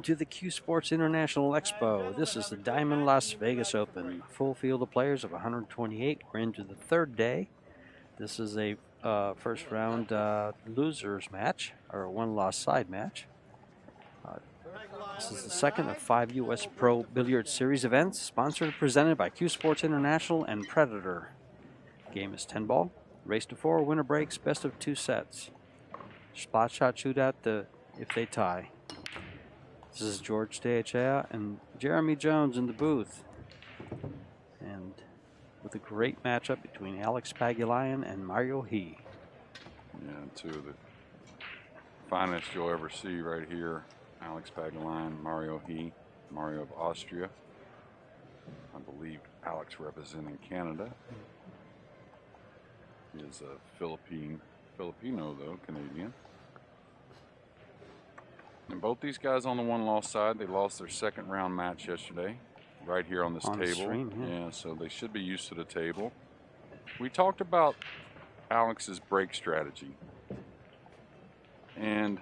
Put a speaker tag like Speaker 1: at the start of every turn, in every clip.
Speaker 1: to the CueSports International Expo. This is the Diamond Las Vegas Open. Full field of players of 128. We're into the third day. This is a first round losers match, or a one-loss side match. This is the second of 5 U.S. Pro Billiard Series events, sponsored and presented by CueSports International and Predator. Game is 10 ball, race to 4, winner breaks, best of 2 sets. Spot shot shootout if they tie. This is George Deachea and Jeremy Jones in the booth. And with a great matchup between Alex Pagulayan and Mario He.
Speaker 2: Yeah, two of the finest you'll ever see right here. Alex Pagulayan, Mario He, Mario of Austria. I believe Alex representing Canada. He is a Filipino though, Canadian. And both these guys on the one-loss side, they lost their second round match yesterday, right here on this table.
Speaker 1: Stream,
Speaker 2: yeah, so they should be used to the table. We talked about Alex's break strategy. And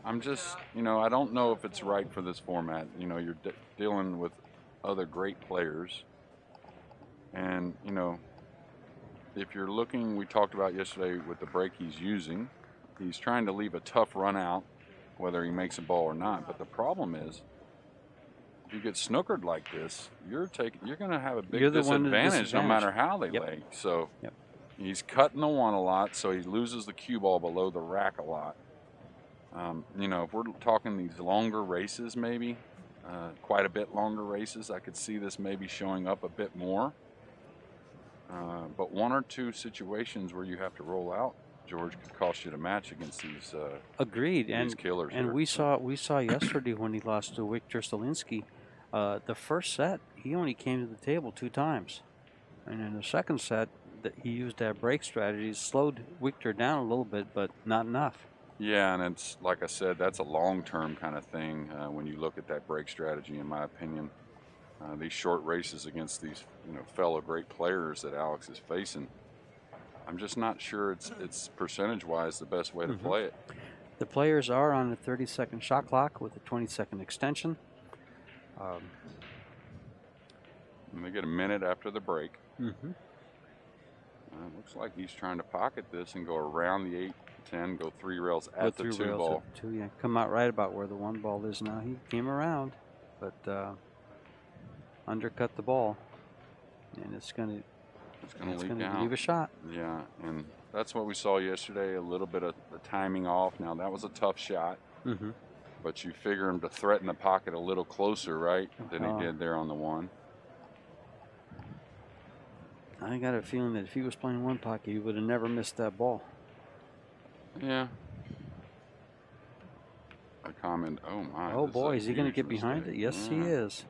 Speaker 2: I'm just, I don't know if it's right for this format. You're dealing with other great players. And, if you're looking, we talked about yesterday with the break he's using, he's trying to leave a tough run out, whether he makes a ball or not. But the problem is, if you get snookered like this, you're going to have a big disadvantage no matter how they lay. So he's cutting the one a lot, so he loses the cue ball below the rack a lot. If we're talking these longer races, maybe quite a bit longer races, I could see this maybe showing up a bit more. But one or two situations where you have to roll out, George, could cost you the match against these
Speaker 1: agreed
Speaker 2: these killers.
Speaker 1: And we saw yesterday when he lost to Victor Stalinski, the first set he only came to the table 2 times, and in the second set that he used that break strategy, slowed Victor down a little bit, but not enough.
Speaker 2: Yeah, and it's like I said, that's a long-term kind of thing when you look at that break strategy, in my opinion. These short races against these fellow great players that Alex is facing, I'm just not sure it's percentage-wise the best way to play it.
Speaker 1: The players are on a 30-second shot clock with a 20-second extension.
Speaker 2: And they get a minute after the break. Looks like he's trying to pocket this and go around the 8-10, go 3 rails at the 2 ball.
Speaker 1: Come out right about where the 1 ball is now. He came around, but undercut the ball, and it's going to leave a shot.
Speaker 2: Yeah, and that's what we saw yesterday, a little bit of the timing off. Now, that was a tough shot, but you figure him to threaten the pocket a little closer, right, than he did there on the 1.
Speaker 1: I got a feeling that if he was playing 1 pocket, he would have never missed that ball.
Speaker 2: Yeah. A comment, oh my.
Speaker 1: Oh boy, is he going to get behind it? Yes, he is.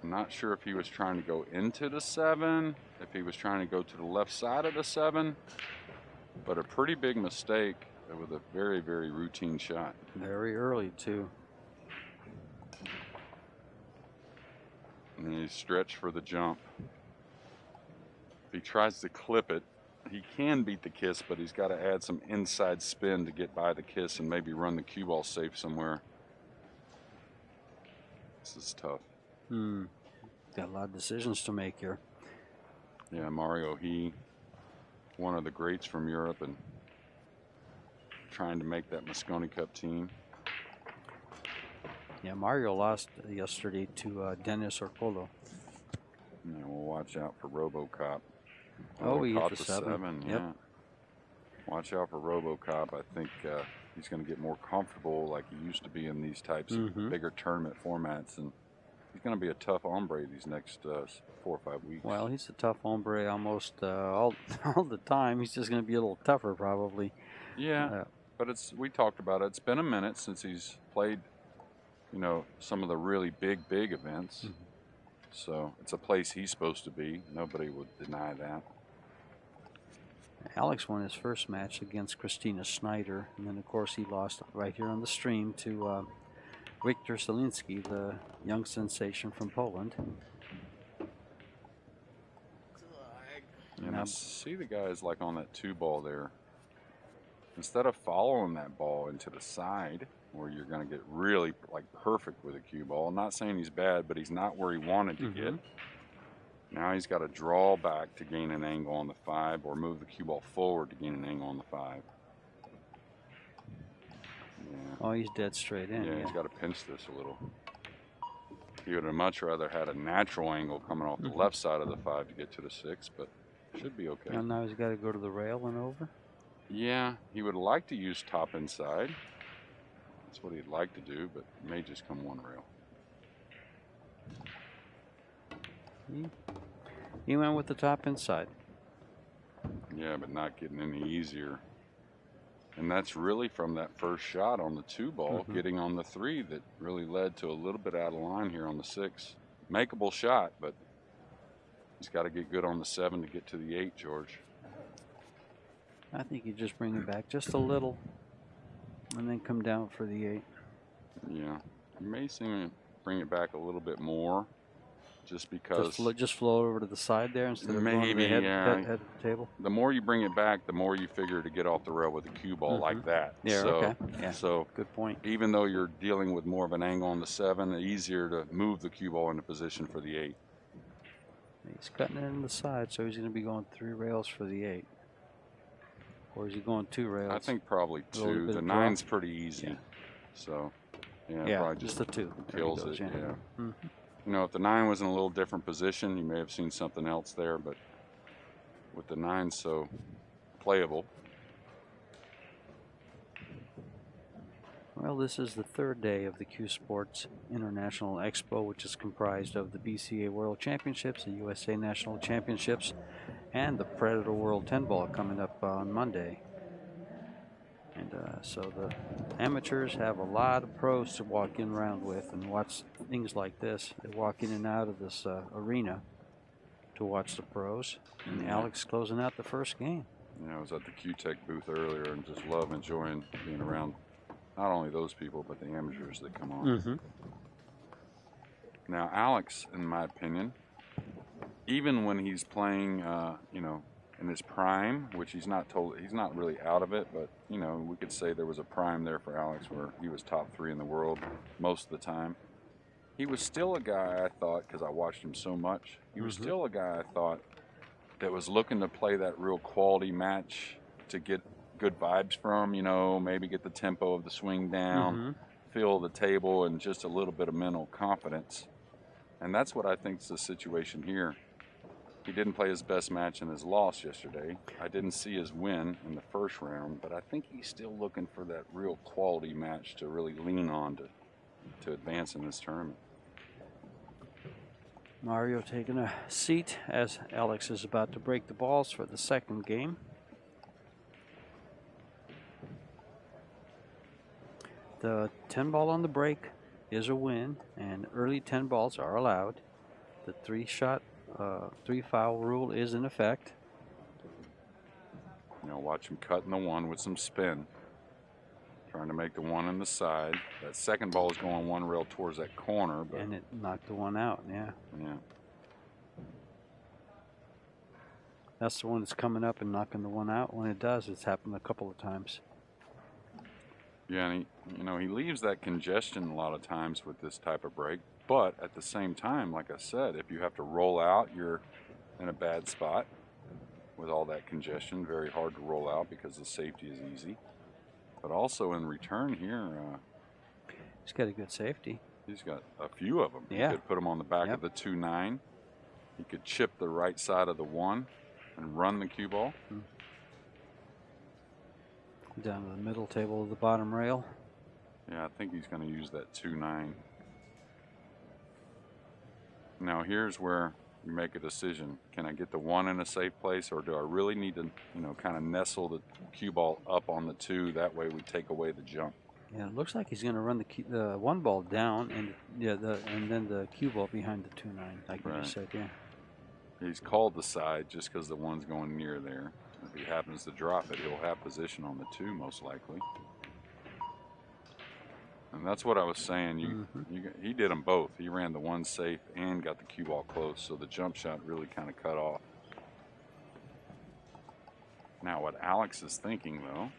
Speaker 2: I'm not sure if he was trying to go into the 7, if he was trying to go to the left side of the 7, but a pretty big mistake with a very, very routine shot.
Speaker 1: Very early, too.
Speaker 2: And he stretched for the jump. If he tries to clip it, he can beat the kiss, but he's got to add some inside spin to get by the kiss and maybe run the cue ball safe somewhere. This is tough.
Speaker 1: Got a lot of decisions to make here.
Speaker 2: Yeah, Mario He, one of the greats from Europe, and trying to make that Mosconi Cup team.
Speaker 1: Yeah, Mario lost yesterday to Dennis Orcolo.
Speaker 2: Yeah, we'll watch out for RoboCop.
Speaker 1: Oh, he hit the
Speaker 2: 7. Yeah. Watch out for RoboCop. I think he's going to get more comfortable like he used to be in these types of bigger tournament formats, and he's going to be a tough hombre these next 4 or 5 weeks.
Speaker 1: Well, he's a tough hombre almost all the time. He's just going to be a little tougher probably.
Speaker 2: Yeah, but we talked about it. It's been a minute since he's played, some of the really big events. So it's a place he's supposed to be. Nobody would deny that.
Speaker 1: Alex won his first match against Christina Schneider, and then of course he lost right here on the stream to Victor Stalinski, the young sensation from Poland.
Speaker 2: And I see the guys like on that 2 ball there. Instead of following that ball into the side, where you're going to get really like perfect with a cue ball. I'm not saying he's bad, but he's not where he wanted to get. Now he's got to draw back to gain an angle on the 5, or move the cue ball forward to gain an angle on the 5. Yeah.
Speaker 1: Oh, he's dead straight in.
Speaker 2: Yeah, he's got to pinch this a little. He would have much rather had a natural angle coming off the left side of the 5 to get to the 6, but should be okay.
Speaker 1: And now he's got to go to the rail and over?
Speaker 2: Yeah, he would like to use top inside. That's what he'd like to do, but it may just come one rail.
Speaker 1: He went with the top inside.
Speaker 2: Yeah, but not getting any easier. And that's really from that first shot on the 2 ball, getting on the 3 that really led to a little bit out of line here on the 6. Makeable shot, but he's got to get good on the 7 to get to the 8, George.
Speaker 1: I think you just bring it back just a little and then come down for the 8.
Speaker 2: Yeah, you may see him bring it back a little bit more, just because.
Speaker 1: Just flow over to the side there instead of going to the head of the table.
Speaker 2: The more you bring it back, the more you figure to get off the rail with a cue ball like that.
Speaker 1: Yeah,
Speaker 2: so,
Speaker 1: okay. Yeah,
Speaker 2: so
Speaker 1: good point.
Speaker 2: Even though you're dealing with more of an angle on the 7, it's easier to move the cue ball into position for the 8.
Speaker 1: He's cutting it in the side, so he's going to be going 3 rails for the 8. Or is he going 2 rails?
Speaker 2: I think probably 2. The 9's pretty easy. Yeah. So, yeah, probably
Speaker 1: just the 2.
Speaker 2: Kills it, yeah. You know, if the 9 was in a little different position, you may have seen something else there, but with the 9 so playable.
Speaker 1: Well, this is the 3rd day of the CueSports International Expo, which is comprised of the BCA World Championships, the USA National Championships, and the Predator World 10 Ball coming up on Monday. And so the amateurs have a lot of pros to walk in around with and watch things like this. They walk in and out of this arena to watch the pros. And Alex closing out the first game.
Speaker 2: Yeah, I was at the CueTech booth earlier and just love enjoying being around not only those people, but the amateurs that come on. Now, Alex, in my opinion, even when he's playing, you know, in his prime, which he's not really out of it, but, you know, we could say there was a prime there for Alex where he was top 3 in the world most of the time. He was still a guy, I thought, because I watched him so much, he was still a guy, I thought, that was looking to play that real quality match to get good vibes from, you know, maybe get the tempo of the swing down, feel the table, and just a little bit of mental confidence. And that's what I think is the situation here. He didn't play his best match in his loss yesterday. I didn't see his win in the first round, but I think he's still looking for that real quality match to really lean on to advance in this tournament.
Speaker 1: Mario taking a seat as Alex is about to break the balls for the 2nd game. The 10 ball on the break is a win, and early 10 balls are allowed. The 3 foul rule is in effect.
Speaker 2: You know, watch him cutting the 1 with some spin, trying to make the 1 in the side. That 2nd ball is going 1 rail towards that corner, but
Speaker 1: and it knocked the 1 out. Yeah. That's the one that's coming up and knocking the 1 out. When it does, it's happened a couple of times.
Speaker 2: Yeah, and he leaves that congestion a lot of times with this type of break. But at the same time, like I said, if you have to roll out, you're in a bad spot with all that congestion. Very hard to roll out because the safety is easy. But also in return here,
Speaker 1: he's got a good safety.
Speaker 2: He's got a few of them.
Speaker 1: Yeah.
Speaker 2: He could put them on the back of the 2-9. He could chip the right side of the 1 and run the cue ball.
Speaker 1: Down to the middle table of the bottom rail.
Speaker 2: Yeah, I think he's going to use that 2-9. Now here's where you make a decision. Can I get the 1 in a safe place, or do I really need to, you know, kind of nestle the cue ball up on the 2? That way we take away the jump.
Speaker 1: Yeah, it looks like he's going to run the 1 ball down, and and then the cue ball behind the 2-9, like you just said. Yeah.
Speaker 2: He's called the side just because the 1's going near there. If he happens to drop it, he'll have position on the 2 most likely. And that's what I was saying. He did them both. He ran the 1 safe and got the cue ball close, so the jump shot really kind of cut off. Now what Alex is thinking, though,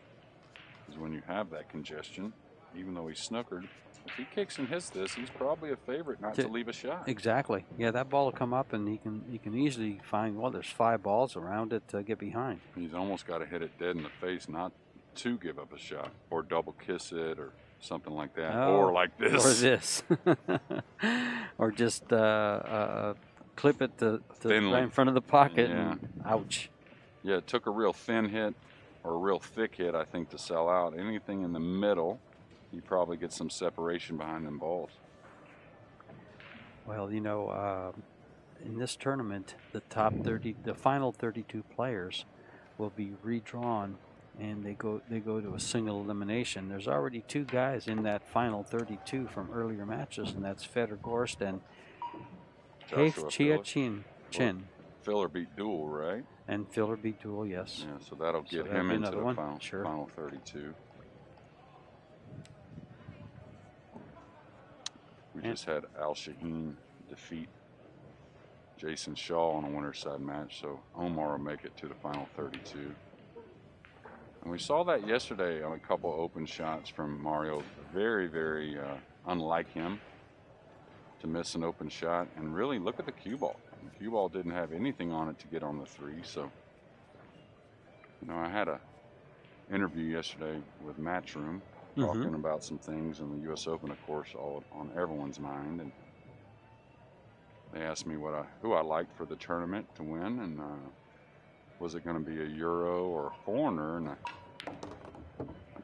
Speaker 2: is when you have that congestion, even though he snookered. If he kicks and hits this, he's probably a favorite not to leave a shot.
Speaker 1: Exactly. Yeah, that ball will come up, and he can easily find, well, there's 5 balls around it to get behind.
Speaker 2: He's almost got to hit it dead in the face, not to give up a shot, or double kiss it, or something like that, or like this.
Speaker 1: Or this. Or just clip it to right in front of the pocket.
Speaker 2: Yeah.
Speaker 1: And ouch.
Speaker 2: Yeah, it took a real thin hit or a real thick hit, I think, to sell out. Anything in the middle, you probably get some separation behind them balls.
Speaker 1: Well, you know, in this tournament, the final 32 players will be redrawn, and they go to a single elimination. There's already 2 guys in that final 32 from earlier matches, and that's Feder Gorst and Heath Chia Chin.
Speaker 2: Filler beat Duel, right?
Speaker 1: And Filler beat Duel, yes.
Speaker 2: Yeah, so that'll get him into the final 32. We just had Al Shaheen defeat Jason Shaw on a winner's side match, so Omar will make it to the final 32. And we saw that yesterday on a couple open shots from Mario. Very, very unlike him to miss an open shot. And really, look at the cue ball. The cue ball didn't have anything on it to get on the 3. So, you know, I had a interview yesterday with Matchroom talking about some things in the U.S. Open, of course, all on everyone's mind. And they asked me who I liked for the tournament to win, and was it going to be a Euro or a foreigner? And I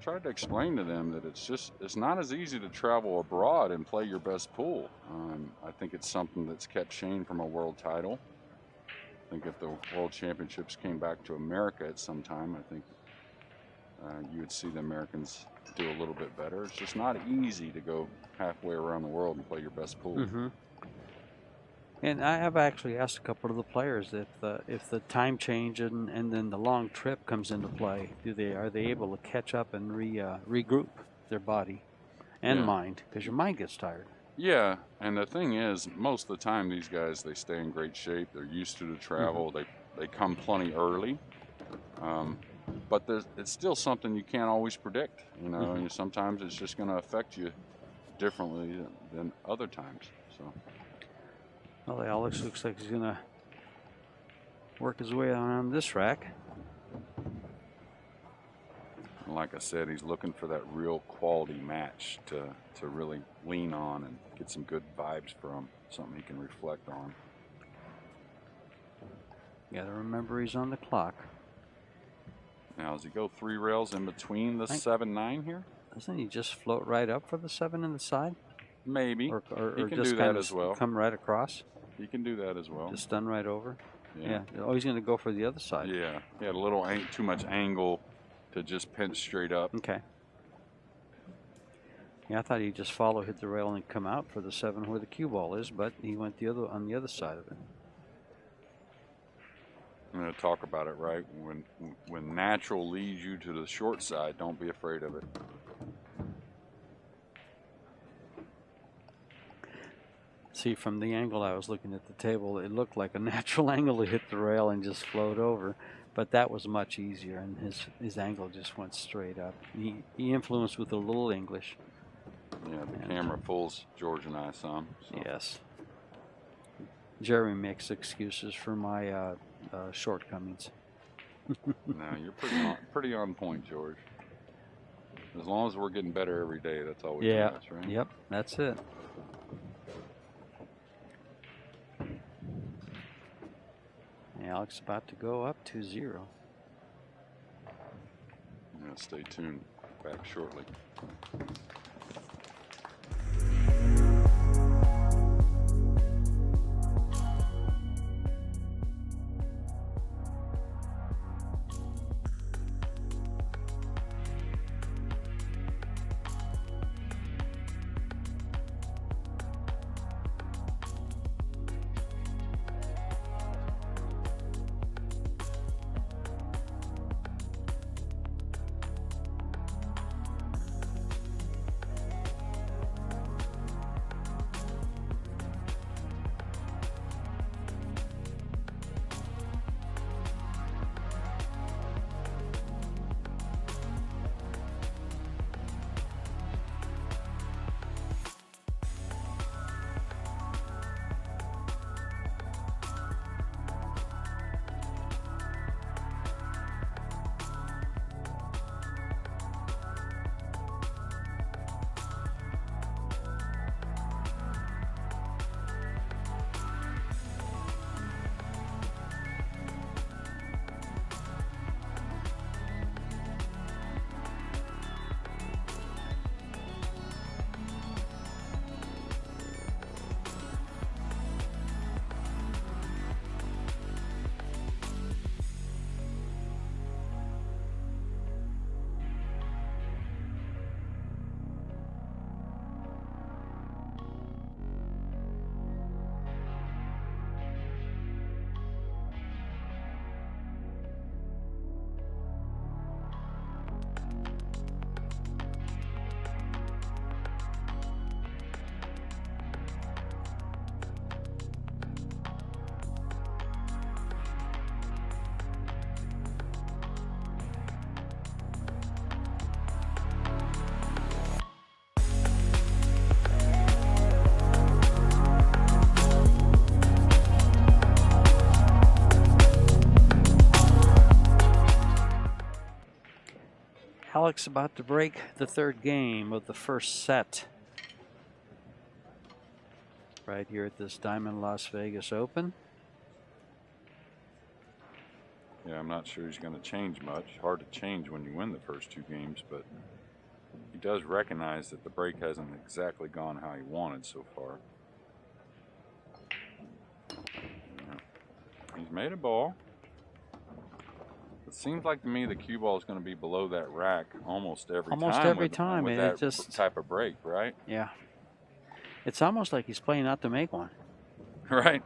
Speaker 2: tried to explain to them that it's not as easy to travel abroad and play your best pool. I think it's something that's kept Shane from a world title. I think if the World Championships came back to America at some time, I think you would see the Americans do a little bit better. It's just not easy to go halfway around the world and play your best pool.
Speaker 1: And I have actually asked a couple of the players if the time change and then the long trip comes into play, are they able to catch up and regroup their body and mind, because your mind gets tired.
Speaker 2: Yeah, and the thing is, most of the time these guys, they stay in great shape. They're used to the travel. They come plenty early. But it's still something you can't always predict, you know. And sometimes it's just going to affect you differently than other times. So.
Speaker 1: Well, Alex looks like he's going to work his way on this rack.
Speaker 2: And like I said, he's looking for that real quality match to really lean on and get some good vibes from, something he can reflect on.
Speaker 1: You got to remember he's on the clock.
Speaker 2: Now, does he go 3 rails in between the 7-9 here?
Speaker 1: Doesn't he just float right up for the 7 in the side?
Speaker 2: Maybe.
Speaker 1: Or
Speaker 2: he can
Speaker 1: just
Speaker 2: do that as well.
Speaker 1: Come right across?
Speaker 2: He can do that as well.
Speaker 1: Just stun right over?
Speaker 2: Yeah.
Speaker 1: Oh, he's going to go for the other side.
Speaker 2: Yeah. He had a little too much angle to just pinch straight up.
Speaker 1: Okay. Yeah, I thought he'd just follow, hit the rail, and come out for the 7 where the cue ball is, but he went on the other side of it.
Speaker 2: I'm going to talk about it, right? When natural leads you to the short side, don't be afraid of it.
Speaker 1: See, from the angle I was looking at the table, it looked like a natural angle to hit the rail and just float over, but that was much easier, and his angle just went straight up. He influenced with a little English.
Speaker 2: Yeah, the camera fools George and I some. So.
Speaker 1: Yes. Jeremy makes excuses for my shortcomings.
Speaker 2: No, you're pretty on point, George. As long as we're getting better every day, that's all we can ask, right?
Speaker 1: Yep, that's it. Alex about to go up 2-0.
Speaker 2: Yeah, stay tuned. Back shortly.
Speaker 1: Alex about to break the third game of the first set. Right here at this Diamond Las Vegas Open.
Speaker 2: Yeah, I'm not sure he's going to change much. Hard to change when you win the first 2 games, but he does recognize that the break hasn't exactly gone how he wanted so far. Yeah. He's made a ball. It seems like to me the cue ball is going to be below that rack almost every time.
Speaker 1: Almost every time.
Speaker 2: With
Speaker 1: And
Speaker 2: that
Speaker 1: just
Speaker 2: type of break, right?
Speaker 1: Yeah. It's almost like he's playing out to make one.
Speaker 2: Right.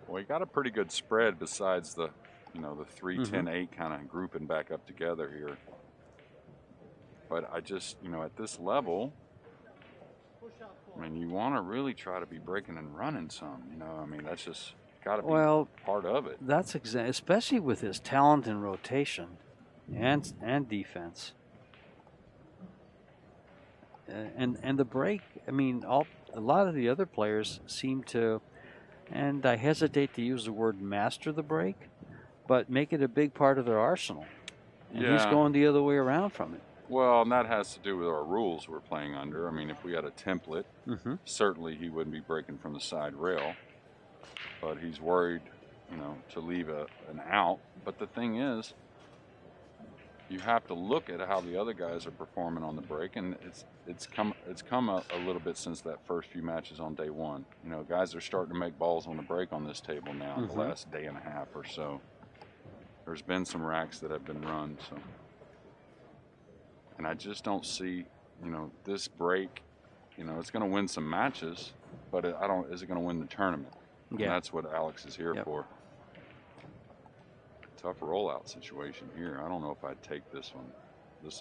Speaker 2: Well, he got a pretty good spread besides the, the 3, 10, 8 kind of grouping back up together here. But I just, at this level, I mean, you want to really try to be breaking and running some, I mean, that's just got to be part of it.
Speaker 1: That's especially with his talent in rotation and defense. And the break, I mean, a lot of the other players seem to, and I hesitate to use the word master the break, but make it a big part of their arsenal. And he's going the other way around from it.
Speaker 2: Well, and that has to do with our rules we're playing under. I mean, if we had a template, certainly he wouldn't be breaking from the side rail. But he's worried, to leave an out. But the thing is, you have to look at how the other guys are performing on the break, and it's come a little bit since that first few matches on day 1. Guys are starting to make balls on the break on this table now the last day and a half or so. There's been some racks that have been run, so. And I just don't see, this break, it's going to win some matches, but is it going to win the tournament? Yeah. And that's what Alex is here for. Tough rollout situation here. I don't know if I'd take this one.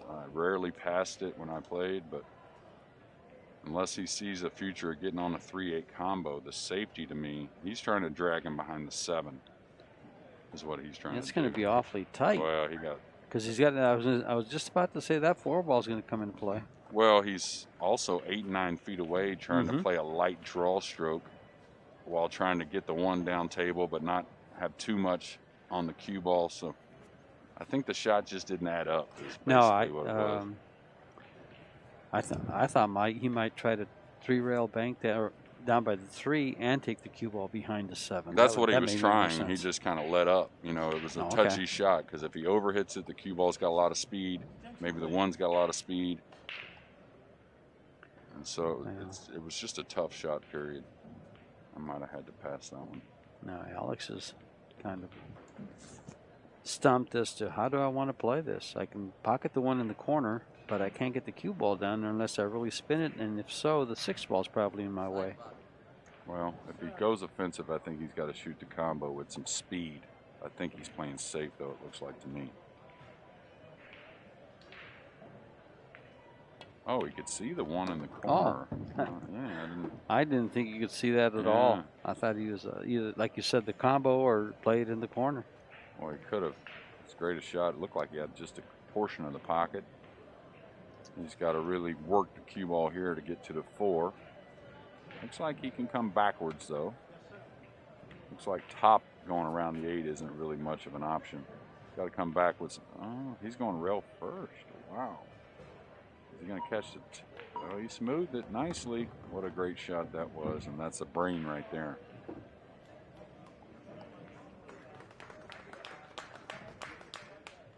Speaker 2: I rarely passed it when I played, but unless he sees a future of getting on a 3-8 combo, the safety to me, he's trying to drag him behind the 7 is what he's trying to do.
Speaker 1: It's going to be awfully tight.
Speaker 2: Well, he got...
Speaker 1: Because he's got, I was just about to say that 4-ball is going to come into play.
Speaker 2: Well, he's also 8, 9 feet away trying to play a light draw stroke while trying to get the 1 down table but not have too much on the cue ball. So I think the shot just didn't add up.
Speaker 1: No, I thought he might try to 3-rail bank there down by the 3 and take the cue ball behind the 7.
Speaker 2: That's what he was trying. He just kind of let up. It was a touchy shot because if he overhits it, the cue ball's got a lot of speed. Maybe the 1's got a lot of speed. And so it was just a tough shot, period. I might have had to pass that one.
Speaker 1: No, Alex is kind of stumped as to how do I want to play this. I can pocket the 1 in the corner, but I can't get the cue ball down there unless I really spin it, and if so, the 6-ball's probably in my way.
Speaker 2: Well, if he goes offensive, I think he's got to shoot the combo with some speed. I think he's playing safe, though, it looks like to me. Oh, he could see the 1 in the corner. Yeah,
Speaker 1: I didn't think you could see that at all. I thought he was either, like you said, the combo or played in the corner.
Speaker 2: Well, he could have. As great a shot. It looked like he had just a portion of the pocket. He's got to really work the cue ball here to get to the 4. Looks like he can come backwards, though. Looks like top going around the 8 isn't really much of an option. Got to come back with some. Oh, he's going rail first. Wow. Is he going to catch it? Oh, he smoothed it nicely. What a great shot that was, and that's a brain right there.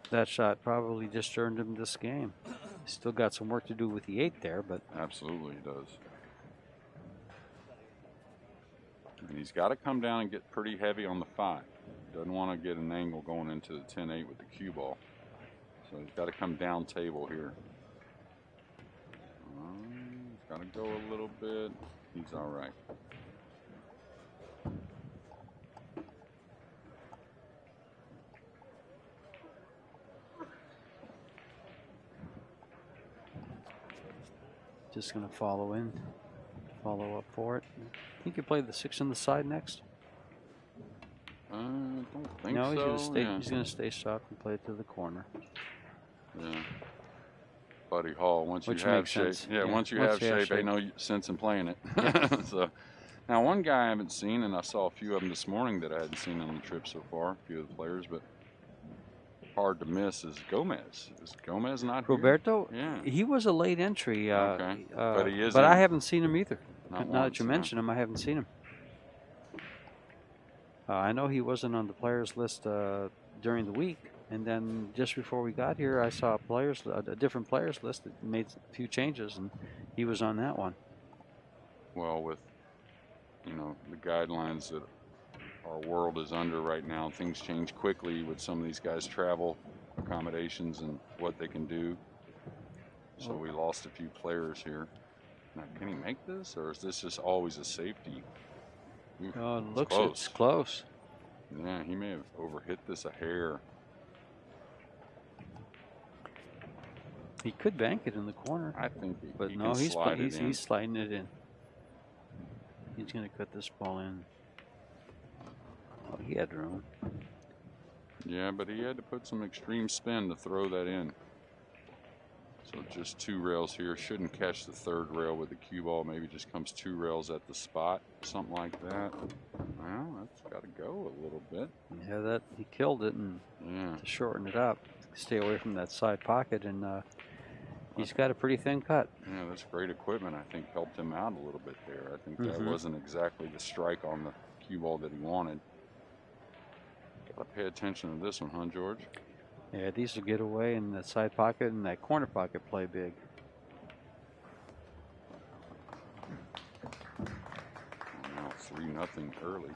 Speaker 1: That shot probably just earned him this game. He's still got some work to do with the 8 there, but
Speaker 2: absolutely he does. And he's got to come down and get pretty heavy on the 5. Doesn't want to get an angle going into the 10-8 with the cue ball. So he's got to come down table here. He's got to go a little bit. He's all right.
Speaker 1: Just going to follow up for it. I think you play the 6 on the side next.
Speaker 2: I don't think
Speaker 1: no,
Speaker 2: so.
Speaker 1: He's going to stay soft and play it to the corner.
Speaker 2: Yeah. Buddy Hall, once you have shape, once you have shape, ain't no sense in playing it. So, now one guy I haven't seen, and I saw a few of them this morning that I hadn't seen on the trip so far, a few of the players, but hard to miss is Gomez. Is Gomez not here?
Speaker 1: Roberto?
Speaker 2: Yeah.
Speaker 1: He was a late entry.
Speaker 2: Okay. But he is
Speaker 1: But I
Speaker 2: in.
Speaker 1: haven't seen him either.
Speaker 2: Not
Speaker 1: Now
Speaker 2: once,
Speaker 1: that you
Speaker 2: huh?
Speaker 1: mention him, I haven't seen him. I know he wasn't on the players list during the week, and then just before we got here, I saw a different players list that made a few changes, and he was on that one.
Speaker 2: Well, with the guidelines that our world is under right now, things change quickly with some of these guys' travel accommodations and what they can do. So we lost a few players here. Now, can he make this, or is this just always a safety?
Speaker 1: It's close.
Speaker 2: Yeah, he may have overhit this a hair.
Speaker 1: He could bank it in the corner.
Speaker 2: I think
Speaker 1: but
Speaker 2: he
Speaker 1: no,
Speaker 2: can slide it in.
Speaker 1: He's sliding it in. He's going to cut this ball in. Oh, he had room.
Speaker 2: Yeah, but he had to put some extreme spin to throw that in. So just 2 rails here. Shouldn't catch the 3rd rail with the cue ball. Maybe just comes 2 rails at the spot, something like that. Well, that's got to go a little bit.
Speaker 1: Yeah, he killed it, and to shorten it up, stay away from that side pocket, and he's got a pretty thin cut.
Speaker 2: Yeah, this great equipment, I think, helped him out a little bit there. I think that wasn't exactly the strike on the cue ball that he wanted. Got to pay attention to this one, huh, George?
Speaker 1: Yeah, these will get away in that side pocket and that corner pocket play big.
Speaker 2: Now 3-0 early.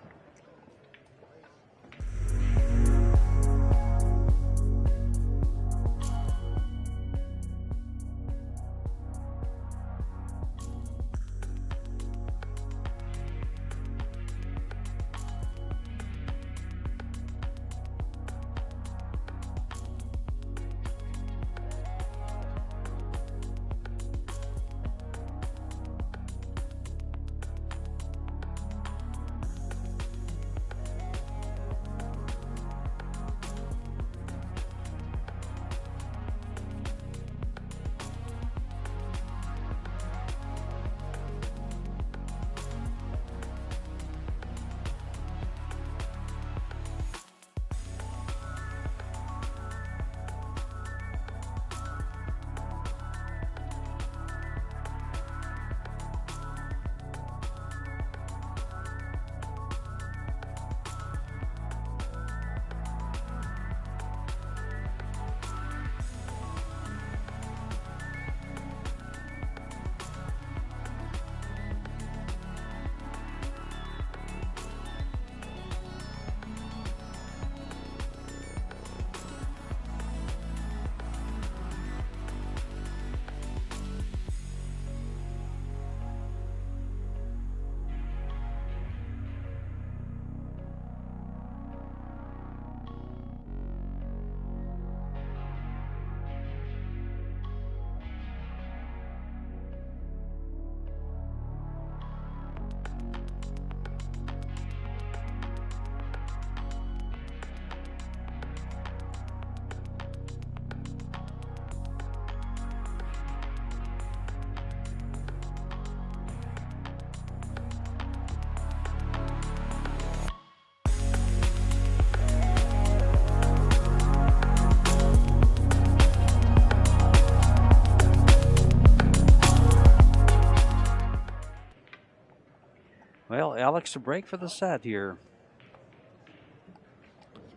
Speaker 1: Well, Alex to break for the set here.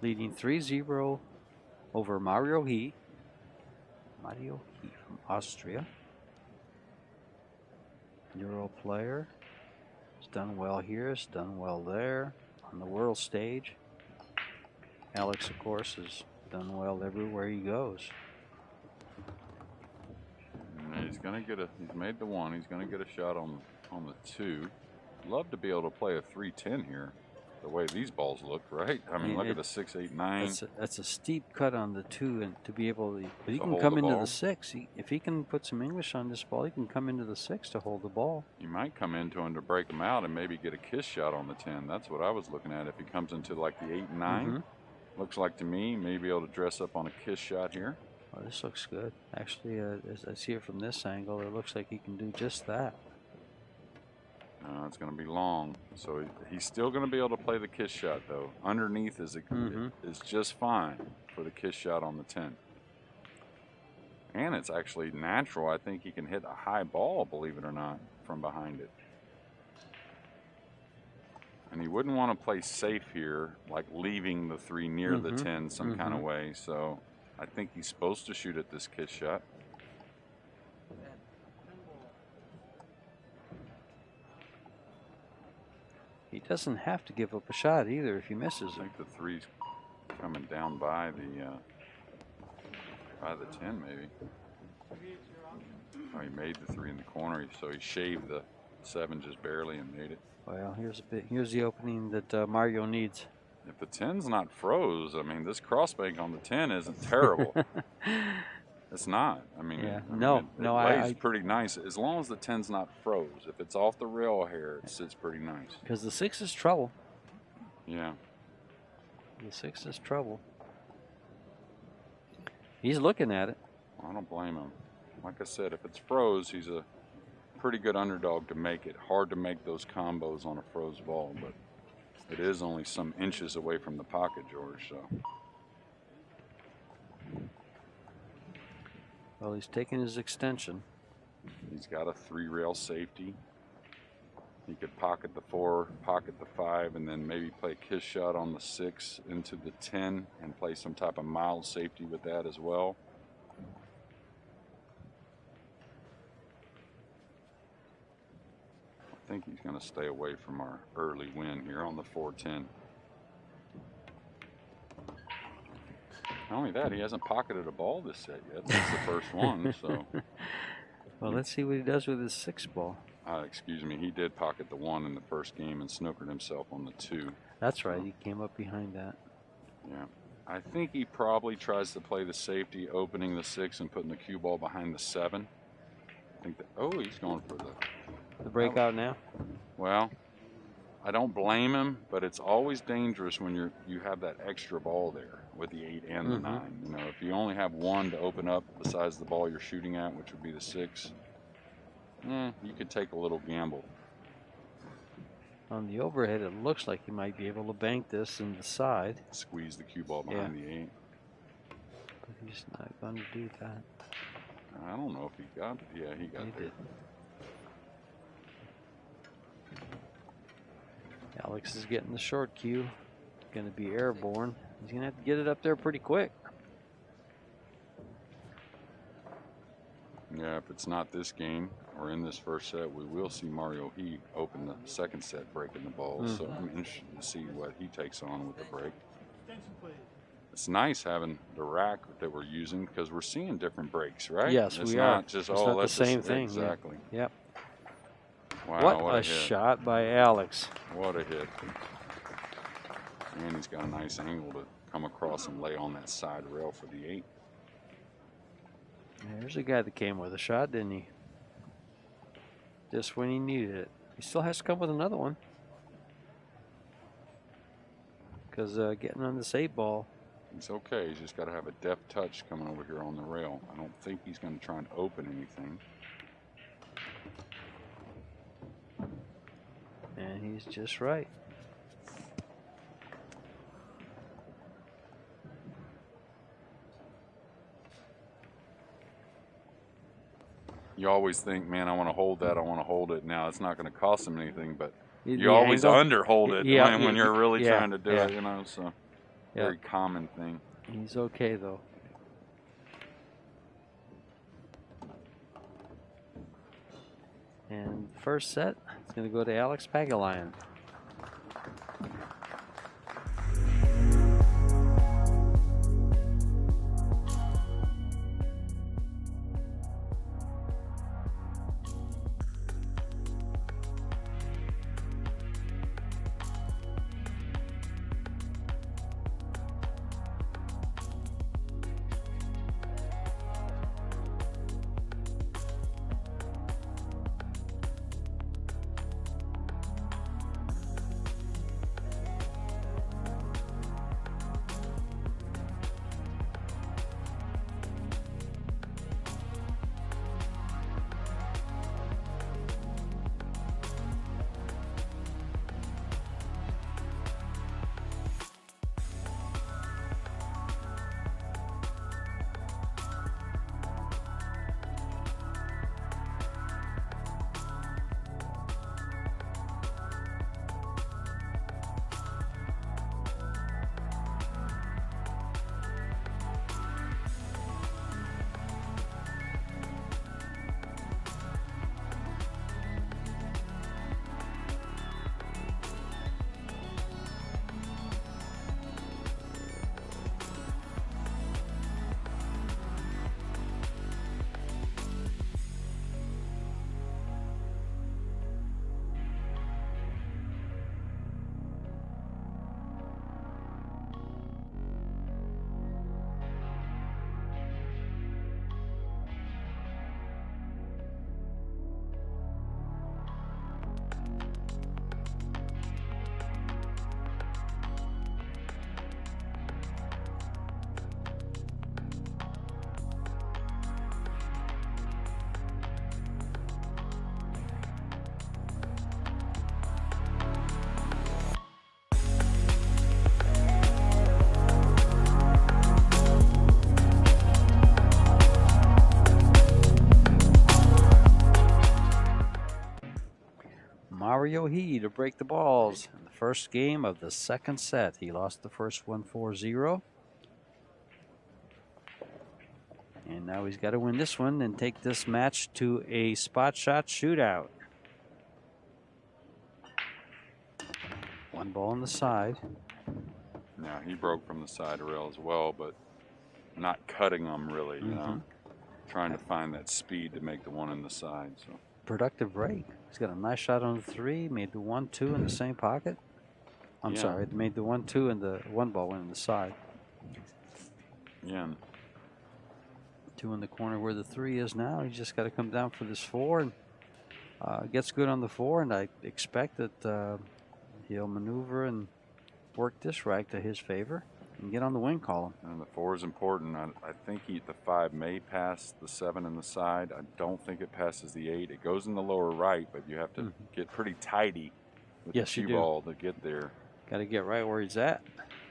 Speaker 1: Leading 3-0 over Mario He. Mario He from Austria. Euro player. He's done well here, he's done well there on the world stage. Alex, of course, has done well everywhere he goes.
Speaker 2: And he's gonna get he's made the 1, he's gonna get a shot on the 2. Love to be able to play a 3-10 here, the way these balls look, right? I mean, look at the 6, 8, 9.
Speaker 1: That's a steep cut on the 2, and to be able to, but he can
Speaker 2: hold
Speaker 1: come
Speaker 2: the
Speaker 1: into
Speaker 2: ball.
Speaker 1: the 6. If he can put some English on this ball, he can come into the 6 to hold the ball.
Speaker 2: You might come into him to break him out and maybe get a kiss shot on the 10. That's what I was looking at. If he comes into like the 8 and 9, looks like to me, maybe able to dress up on a kiss shot here.
Speaker 1: Oh, this looks good. Actually, as I see it from this angle, it looks like he can do just that.
Speaker 2: It's going to be long. So he's still going to be able to play the kiss shot, though. Underneath is just fine for the kiss shot on the 10. And it's actually natural. I think he can hit a high ball, believe it or not, from behind it. And he wouldn't want to play safe here, like leaving the 3 near the 10 some kind of way. So I think he's supposed to shoot at this kiss shot.
Speaker 1: He doesn't have to give up a shot either if he misses
Speaker 2: I
Speaker 1: it.
Speaker 2: think the 3's coming down by the 10 maybe. Oh, he made the 3 in the corner, so he shaved the 7 just barely and made it.
Speaker 1: Well, here's the opening that Mario needs.
Speaker 2: If the 10's not froze, I mean, this crossbank on the 10 isn't terrible. It's not. I mean,
Speaker 1: yeah.
Speaker 2: it lays pretty nice as long as the 10's not froze. If it's off the rail here, it sits pretty nice.
Speaker 1: Because the 6 is trouble.
Speaker 2: Yeah.
Speaker 1: The 6 is trouble. He's looking at it.
Speaker 2: I don't blame him. Like I said, if it's froze, he's a pretty good underdog to make it. Hard to make those combos on a froze ball, but it is only some inches away from the pocket, George. So.
Speaker 1: Well, he's taking his extension.
Speaker 2: He's got a 3-rail safety. He could pocket the 4, pocket the 5, and then maybe play a kiss shot on the 6 into the 10 and play some type of mild safety with that as well. I think he's going to stay away from our early win here on the 4-10. Not only that, he hasn't pocketed a ball this set yet. That's the first one. So.
Speaker 1: Well, let's see what he does with his 6 ball.
Speaker 2: Excuse me, he did pocket the 1 in the first game and snookered himself on the 2.
Speaker 1: That's right, he came up behind that.
Speaker 2: Yeah, I think he probably tries to play the safety, opening the 6 and putting the cue ball behind the 7. I think that, oh, he's going for
Speaker 1: the breakout now.
Speaker 2: Well, I don't blame him, but it's always dangerous when you have that extra ball there with the 8 and the 9. You know, if you only have 1 to open up besides the ball you're shooting at, which would be the 6, you could take a little gamble.
Speaker 1: On the overhead, it looks like he might be able to bank this in the side.
Speaker 2: Squeeze the cue ball behind the 8.
Speaker 1: But he's not going to do that.
Speaker 2: I don't know if he got it. Yeah, he got it.
Speaker 1: He did. Alex is getting the short cue. Going to be airborne. He's going to have to get it up there pretty quick.
Speaker 2: Yeah, if it's not this game or in this first set, we will see Mario He open the second set breaking the ball. So I'm interested to see what he takes on with the break. It's nice having the rack that we're using because we're seeing different breaks, right?
Speaker 1: Yes,
Speaker 2: it's
Speaker 1: we
Speaker 2: not
Speaker 1: are.
Speaker 2: Just,
Speaker 1: it's not the same thing.
Speaker 2: Exactly.
Speaker 1: Yeah. Yep.
Speaker 2: Wow,
Speaker 1: what a shot by Alex.
Speaker 2: What a hit. And he's got a nice angle to come across and lay on that side rail for the 8.
Speaker 1: There's a guy that came with a shot, didn't he? Just when he needed it. He still has to come with another one. Because getting on this 8 ball.
Speaker 2: It's okay. He's just got to have a deft touch coming over here on the rail. I don't think he's going to try and open anything.
Speaker 1: And he's just right.
Speaker 2: You always think, man, I want to hold that, I want to hold it. Now, it's not going to cost him anything, but you
Speaker 1: The
Speaker 2: always
Speaker 1: angle.
Speaker 2: underhold it when you're really trying to do
Speaker 1: yeah.
Speaker 2: it, you know, so very common thing.
Speaker 1: He's okay, though. And first set, it's going to go to Alex Pagulayan. Mario He to break the balls in the first game of the second set. He lost the first one 4-0. And now he's got to win this one and take this match to a spot shot shootout. One ball on the side.
Speaker 2: Now he broke from the side rail as well, but not cutting them really, you know. Trying to find that speed to make the one in the side. So
Speaker 1: productive break. He's got a nice shot on the 3, made the 1-2 in the same pocket. I'm sorry, made the 1-2 and the 1 ball went in the side.
Speaker 2: Yeah.
Speaker 1: 2 in the corner where the 3 is now. He's just got to come down for this 4 and gets good on the 4, and I expect that he'll maneuver and work this rack to his favor and get on the win column.
Speaker 2: And the 4 is important. I think the 5 may pass the 7 in the side. I don't think it passes the 8. It goes in the lower right, but you have to get pretty tidy with the cue ball to get there.
Speaker 1: Got to get right where he's at.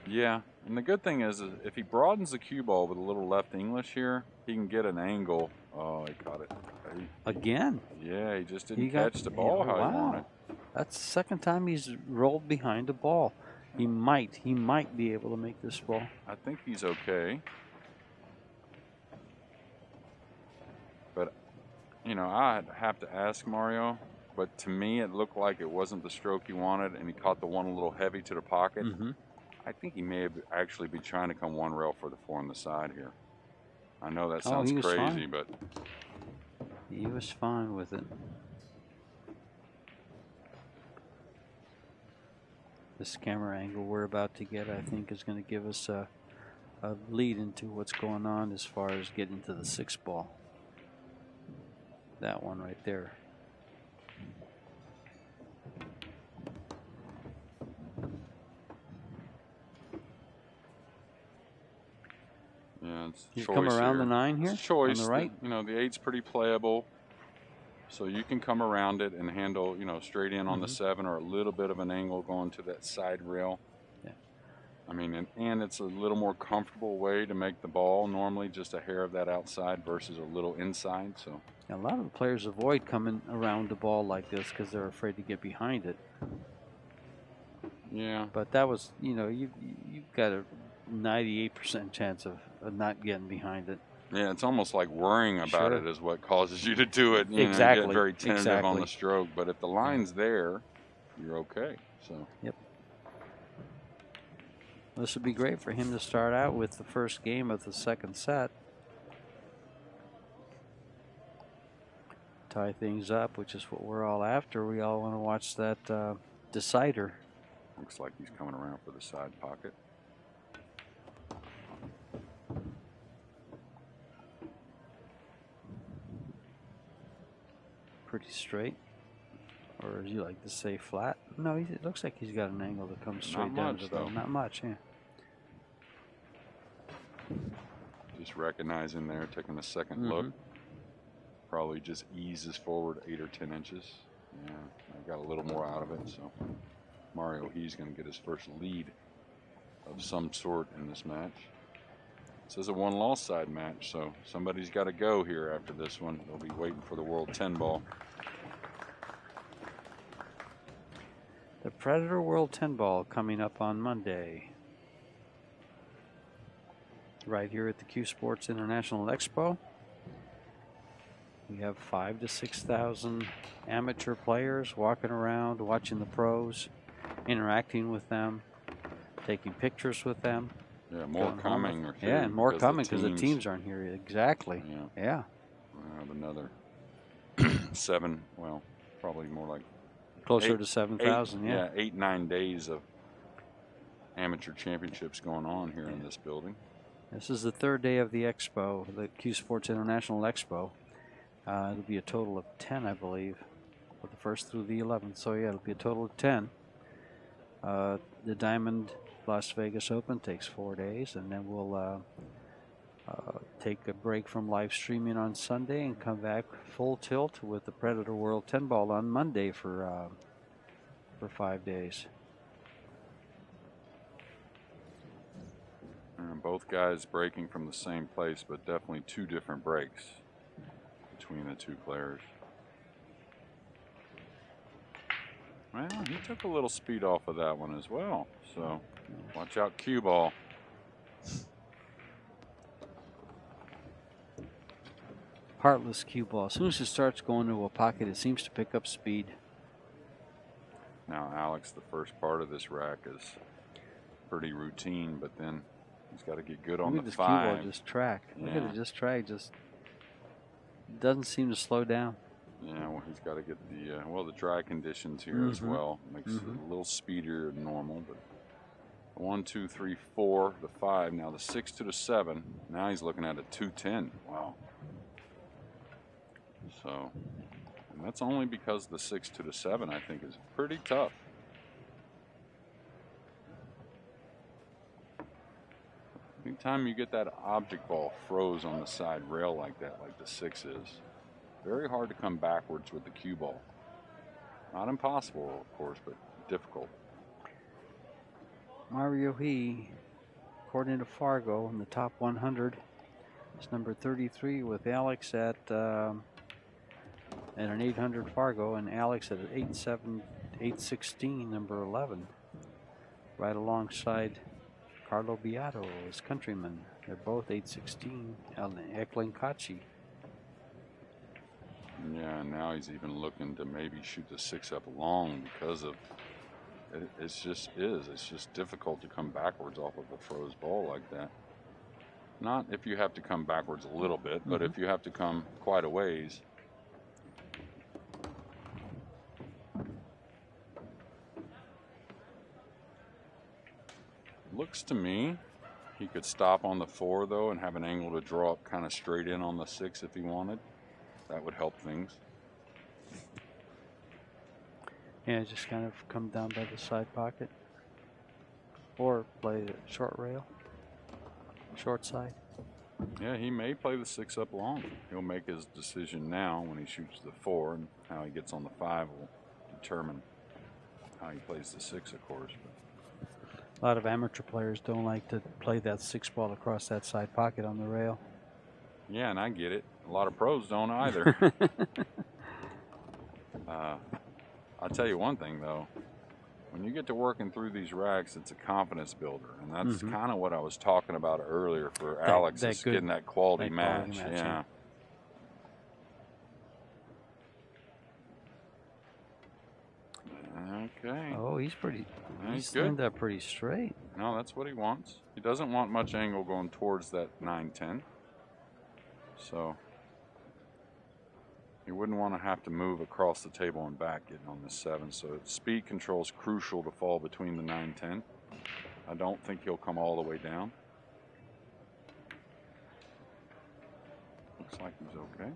Speaker 2: Yeah, and the good thing is if he broadens the cue ball with a little left English here, he can get an angle. Oh, he caught it.
Speaker 1: Again?
Speaker 2: Yeah, he just didn't catch the ball how he wanted.
Speaker 1: That's the second time he's rolled behind the ball. He might be able to make this ball.
Speaker 2: I think he's okay. But, you know, I'd have to ask Mario. But to me, it looked like it wasn't the stroke he wanted, and he caught the one a little heavy to the pocket. I think he may have actually be trying to come 1 rail for the 4 on the side here. I know that sounds crazy, but
Speaker 1: he was fine with it. This camera angle we're about to get, I think, is going to give us a lead into what's going on as far as getting to the 6 ball. That one right there.
Speaker 2: yeah, it's
Speaker 1: you come around
Speaker 2: here.
Speaker 1: the 9 here?
Speaker 2: It's a choice.
Speaker 1: On the right?
Speaker 2: You know, the 8's pretty playable. So you can come around it and handle, you know, straight in on the 7 or a little bit of an angle going to that side rail.
Speaker 1: Yeah.
Speaker 2: I mean, and it's a little more comfortable way to make the ball. Normally just a hair of that outside versus a little inside. So
Speaker 1: a lot of the players avoid coming around the ball like this because they're afraid to get behind it.
Speaker 2: Yeah.
Speaker 1: But that was, you know, you've got a 98% chance of not getting behind it.
Speaker 2: Yeah, it's almost like worrying about it is what causes you to do it. You know,
Speaker 1: exactly.
Speaker 2: you get very tentative on the stroke, but if the line's there, you're okay. So.
Speaker 1: Yep. This would be great for him to start out with the first game of the second set. Tie things up, which is what we're all after. We all want to watch that decider.
Speaker 2: Looks like he's coming around for the side pocket.
Speaker 1: Pretty straight, or as you like to say, flat. No, it looks like he's got an angle that comes straight down to the ball. Not much, yeah.
Speaker 2: Just recognizing there, taking a second look. Probably just eases forward 8 or 10 inches. Yeah, I got a little more out of it, so Mario He's going to get his first lead of some sort in this match. This is a 1-loss side match, so somebody's got to go here after this one. They'll be waiting for the World 10 ball.
Speaker 1: The Predator World 10 ball coming up on Monday. Right here at the CueSports International Expo. We have 5,000 to 6,000 amateur players walking around, watching the pros, interacting with them, taking pictures with them.
Speaker 2: Yeah, more coming.
Speaker 1: Yeah, and more coming because the teams aren't here. Exactly. Yeah.
Speaker 2: I have another 7, well, probably more like
Speaker 1: closer to 7,000.
Speaker 2: Yeah, 8, 9 days of amateur championships going on here in this building.
Speaker 1: This is the 3rd day of the expo, the CueSports International Expo. It'll be a total of 10, I believe, with the 1st through the 11th. So yeah, it'll be a total of 10. The Diamond Las Vegas Open takes 4 days, and then we'll take a break from live streaming on Sunday and come back full tilt with the Predator World 10 ball on Monday for 5 days.
Speaker 2: And both guys breaking from the same place, but definitely 2 different breaks between the 2 players. Well, he took a little speed off of that one as well. So watch out, cue ball.
Speaker 1: Heartless cue ball. As soon as it starts going to a pocket, it seems to pick up speed.
Speaker 2: Now, Alex, the first part of this rack is pretty routine, but then he's got to get good on the 5.
Speaker 1: Look at this cue ball just track.
Speaker 2: Yeah.
Speaker 1: Look at it just track. Just doesn't seem to slow down.
Speaker 2: Yeah, well, he's got to get the well, the dry conditions here as well. Makes it a little speedier than normal, but 1, 2, 3, 4, the 5. Now the 6 to the 7. Now he's looking at a 210. Wow. So, and that's only because the 6 to the 7, I think, is pretty tough. Anytime you get that object ball froze on the side rail like that, like the 6 is, very hard to come backwards with the cue ball. Not impossible, of course, but difficult.
Speaker 1: Mario He, according to Fargo, in the top 100, is number 33 with Alex at an 800 Fargo, and Alex at an 816, number 11, right alongside Carlo Beato, his countryman. They're both 816, Eklund Kachi.
Speaker 2: Yeah, and now he's even looking to maybe shoot the 6 up long because of it's just difficult to come backwards off of a froze ball like that. Not if you have to come backwards a little bit, but if you have to come quite a ways. Looks to me he could stop on the 4 though and have an angle to draw up kind of straight in on the 6 if he wanted. That would help things.
Speaker 1: Yeah, just kind of come down by the side pocket. Or play the short rail. Short side.
Speaker 2: Yeah, he may play the 6 up long. He'll make his decision now when he shoots the 4, and how he gets on the 5 will determine how he plays the 6, of course.
Speaker 1: A lot of amateur players don't like to play that 6 ball across that side pocket on the rail.
Speaker 2: Yeah, and I get it. A lot of pros don't either. I'll tell you one thing, though. When you get to working through these racks, it's a confidence builder. And that's kind of what I was talking about earlier for Alex, is getting that quality match. Yeah. Okay.
Speaker 1: Oh, he's
Speaker 2: He's
Speaker 1: turned that pretty straight.
Speaker 2: No, that's what he wants. He doesn't want much angle going towards that 9-10. So you wouldn't want to have to move across the table and back getting on this 7. So speed control is crucial to fall between the 9-10. I don't think he'll come all the way down. Looks like he's okay.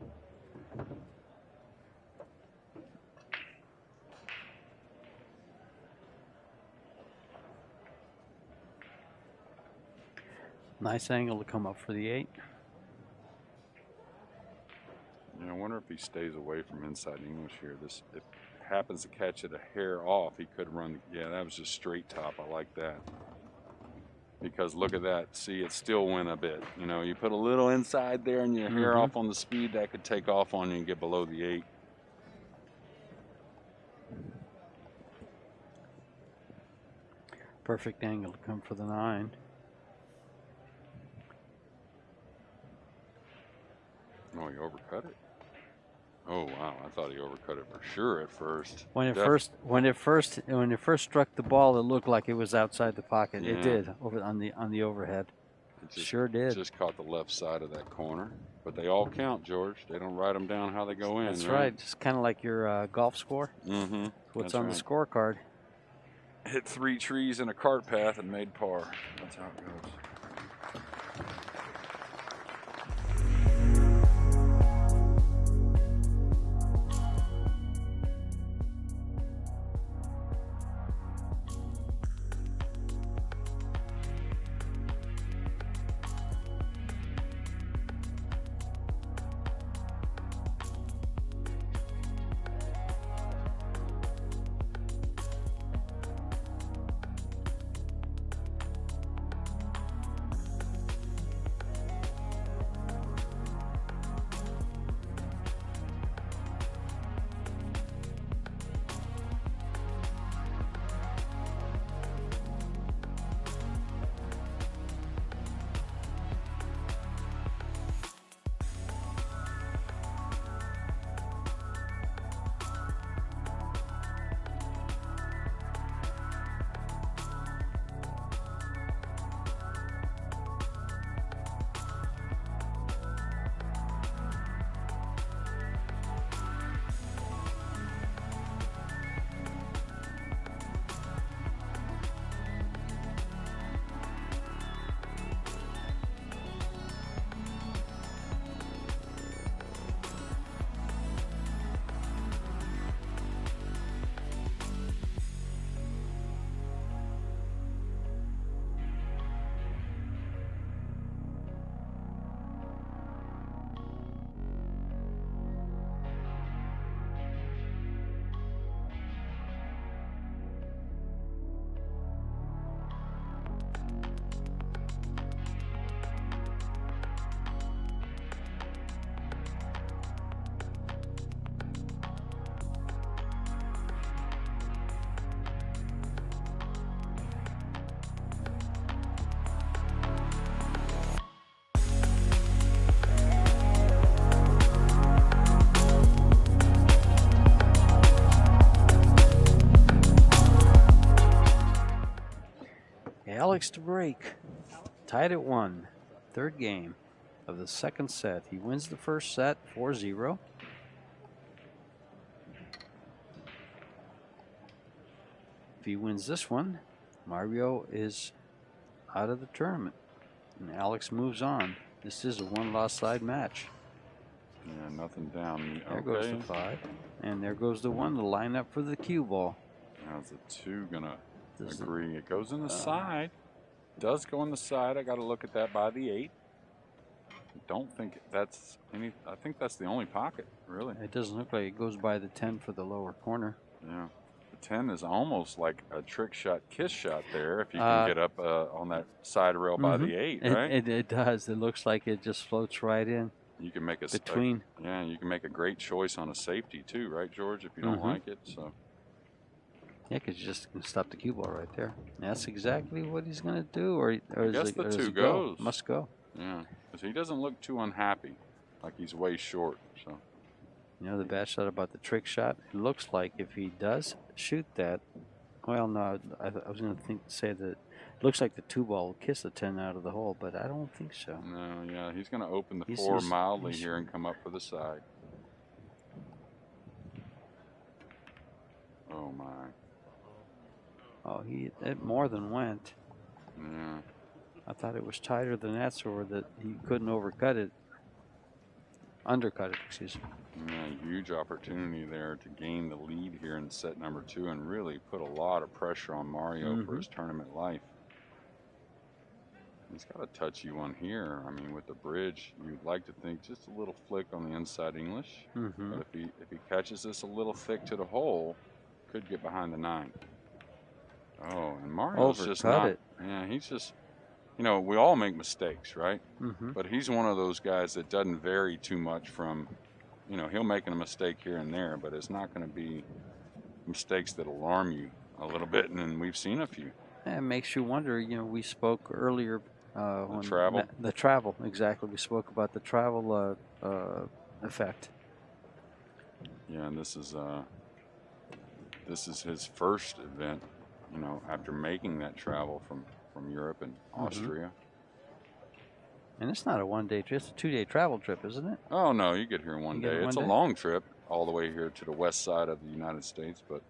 Speaker 1: Nice angle to come up for the 8.
Speaker 2: Yeah, I wonder if he stays away from inside English here. This, if happens to catch it a hair off, he could run. Yeah, that was just straight top. I like that. Because look at that. See, it still went a bit. You know, you put a little inside there and your hair off on the speed, that could take off on you and get below the 8.
Speaker 1: Perfect angle to come for the 9.
Speaker 2: Oh, he overcut it. Oh wow! I thought he overcut it for sure at first.
Speaker 1: When it first struck the ball, it looked like it was outside the pocket.
Speaker 2: Yeah.
Speaker 1: It did over on the overhead. Sure did.
Speaker 2: Just caught the left side of that corner, but they all count, George. They don't write them down how they go in.
Speaker 1: That's right. Just kind of like your golf score. What's on the scorecard?
Speaker 2: Hit 3 trees in a cart path and made par. That's how it goes.
Speaker 1: Alex to break. Tied at 1. Third game of the second set. He wins the first set 4-0. If he wins this one, Mario is out of the tournament. And Alex moves on. This is a one-loss side match.
Speaker 2: Yeah, nothing down.
Speaker 1: There goes the 5. And there goes the 1 to line up for the cue ball.
Speaker 2: How's the 2 gonna agree? It goes in the side. Does go in the side. I got to look at that by the 8. Don't think that's any. I think that's the only pocket, really.
Speaker 1: It doesn't look like it goes by the 10 for the lower corner.
Speaker 2: Yeah. The 10 is almost like a trick shot, kiss shot there if you can get up on that side rail by the 8, right?
Speaker 1: It does. It looks like it just floats right in.
Speaker 2: You can make
Speaker 1: between.
Speaker 2: Yeah, you can make a great choice on a safety too, right, George? If you don't like it, so.
Speaker 1: Yeah, because you just can stop the cue ball right there. That's exactly what he's going to do, or
Speaker 2: I guess the 2 goes.
Speaker 1: Must go.
Speaker 2: Yeah, because he doesn't look too unhappy, like he's way short. So.
Speaker 1: You know the bad shot about the trick shot? It looks like if he does shoot that, well, no, I was going to say that it looks like the 2 ball will kiss the 10 out of the hole, but I don't think so.
Speaker 2: No, yeah, he's going to open the 4 mildly here and come up for the side. Oh, my.
Speaker 1: Oh, it more than went.
Speaker 2: Yeah.
Speaker 1: I thought it was tighter than that, so that he couldn't undercut it, excuse me.
Speaker 2: Yeah, huge opportunity there to gain the lead here in set number 2 and really put a lot of pressure on Mario for his tournament life. He's got a touchy one here. I mean, with the bridge, you'd like to think just a little flick on the inside English. But if he catches this a little thick to the hole, could get behind the 9. Oh, and Mario's just not. Yeah, he's just. You know, we all make mistakes, right? But he's one of those guys that doesn't vary too much from, you know, he'll make a mistake here and there, but it's not going to be mistakes that alarm you a little bit, and we've seen a few.
Speaker 1: It makes you wonder, you know, we spoke earlier.
Speaker 2: The travel?
Speaker 1: The travel, exactly. We spoke about the travel effect.
Speaker 2: Yeah, and this is his first event, you know, after making that travel from Europe and Austria.
Speaker 1: And it's not a one-day trip, it's a 2-day travel trip, isn't it?
Speaker 2: Oh, no, you get here in one day. It's a long trip all the way here to the west side of the United States, but